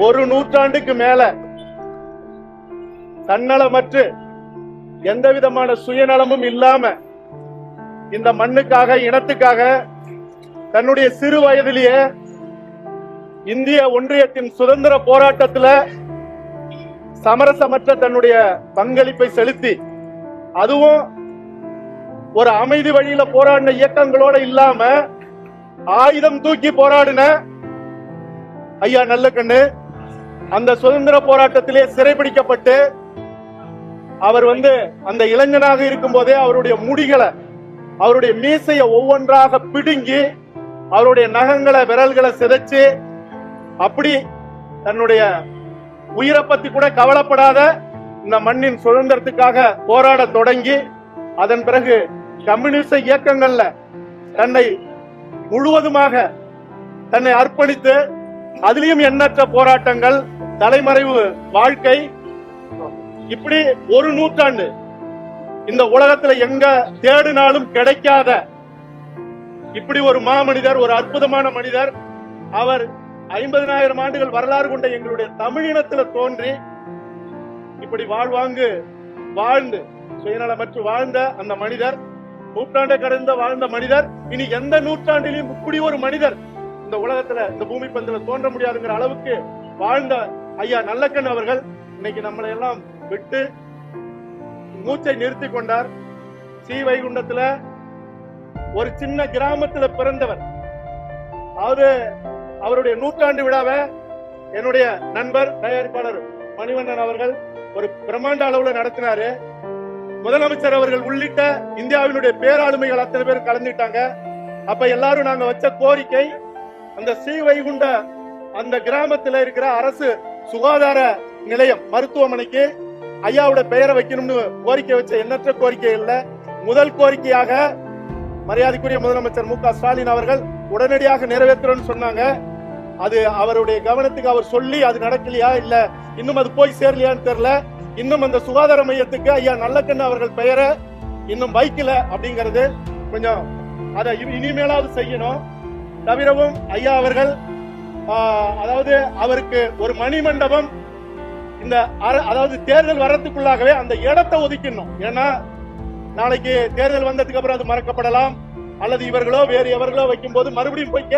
ஒரு நூற்றாண்டுக்கு மேல தன்னலமற்று எந்த விதமான சுயநலமும் இல்லாம இந்த மண்ணுக்காக இனத்துக்காக தன்னுடைய சிறு வயதிலேயே இந்திய ஒன்றியத்தின் சுதந்திர போராட்டத்தில் சமரசமற்ற தன்னுடைய பங்களிப்பை செலுத்தி அதுவும் ஒரு அமைதி வழியில போராடின இயக்கங்களோட இல்லாம ஆயுதம் தூக்கி போராடின ஐயா நல்லக்கண்ணு அந்த சுதந்திர போராட்டத்திலே சிறைபிடிக்கப்பட்டு அவர் அந்த இளைஞனாக இருக்கும் போதே அவருடைய முடிகளை அவருடைய மீசைய ஒவ்வொன்றாக பிடுங்கி அவருடைய நகங்களை விரல்களை சிதைச்சு அப்படி தன்னுடைய உயிரை பத்தி கூட கவலைப்படாத இந்த மண்ணின் சுதந்திரத்துக்காக போராட தொடங்கி அதன் பிறகு கம்யூனிஸ்ட் இயக்கங்கள்ல தன்னை முழுவதுமாக தன்னை அர்ப்பணித்து அதிலையும் எண்ணற்ற போராட்டங்கள் தலைமறைவு வாழ்க்கை இப்படி ஒரு நூற்றாண்டு இந்த உலகத்துல எங்க தேடினாலும் கிடைக்காத இப்படி ஒரு மாமனிதர், ஒரு அற்புதமான மனிதர். அவர் 50,000 ஆண்டுகள் வரலாறு கொண்ட எங்களுடைய தமிழினத்துல தோன்றி இப்படி வாழ்வாங்கு வாழ்ந்து சுயநலமற்று வாழ்ந்த அந்த மனிதர், நூற்றாண்டை கடந்த வாழ்ந்த மனிதர், இனி எந்த நூற்றாண்டிலும் இப்படி ஒரு மனிதர் இந்த உலகத்துல இந்த பூமி பந்தில தோன்ற முடியாதுங்கிற அளவுக்கு வாழ்ந்த ஐயா நல்லக்கண் அவர்கள் இன்னைக்கு நம்மளை எல்லாம் விட்டு மூச்சை நிறுத்தி கொண்டார். ஸ்ரீவைகுண்டத்துல ஒரு சின்ன கிராமத்துல பிறந்தவர். அவருடைய நூற்றாண்டு விழாவை என்னுடைய நண்பர் தயாரிப்பாளர் மணிவண்ணன் அவர்கள் ஒரு பிரம்மாண்ட அளவுல நடத்தினாரு. முதலமைச்சர் அவர்கள் உள்ளிட்ட இந்தியாவினுடைய பேராளுமைகள் அத்தனை பேர் கலந்துட்டாங்க. அப்ப எல்லாரும் நாங்க வச்ச கோரிக்கை, அந்த ஸ்ரீவைகுண்ட அந்த கிராமத்துல இருக்கிற அரசு சுகாதார நிலையம் மருத்துவமனைக்கு ஐயாவோட பெயரை வைக்கணும்னு கோரிக்கை வச்ச எண்ணற்ற கோரிக்கை இல்ல. முதல் கோரிக்கையாக மரியாதைக்குரிய முதலமைச்சர் மு க ஸ்டாலின் அவர்கள் உடனடியாக நிறைவேற்றணும்னு சொன்னாங்க. அது அவருடைய கவனத்துக்கு அவர் சொல்லி அது நடக்கலையா இல்ல இன்னும் அது போய் சேரலையான்னு தெரியல. இன்னும் அந்த சுகாதார மையத்துக்கு ஐயா நல்லக்கண்ணு அவர்கள் பெயரை இன்னும் வைக்கல அப்படிங்கிறது கொஞ்சம் அதை இனிமேலாவது செய்யணும். தவிரவும் ஐயா அவர்கள் அதாவது அவருக்கு ஒரு மணிமண்டபம் இந்த அதாவது தேர்தல் வர்றதுக்குள்ளாகவே அந்த இடத்தை ஒதுக்கணும். ஏன்னா நாளைக்கு தேர்தல் வந்ததுக்கு அப்புறம் அது மறக்கப்படலாம், அல்லது இவர்களோ வேறு எவர்களோ வைக்கும் போது மறுபடியும் போய்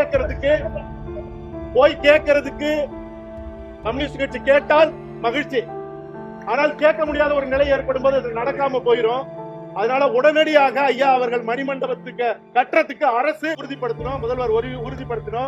கேட்கறதுக்கு கம்யூனிஸ்ட் கட்சி கேட்டால் மகிழ்ச்சி, ஆனால் கேட்க முடியாத ஒரு நிலை ஏற்படும் போது அது நடக்காம போயிடும். அதனால உடனடியாக ஐயா அவர்கள் மணிமண்டபத்துக்கு கட்டுறதுக்கு அரசு உறுதிப்படுத்தணும், முதல்வர் உறுதிப்படுத்தணும்.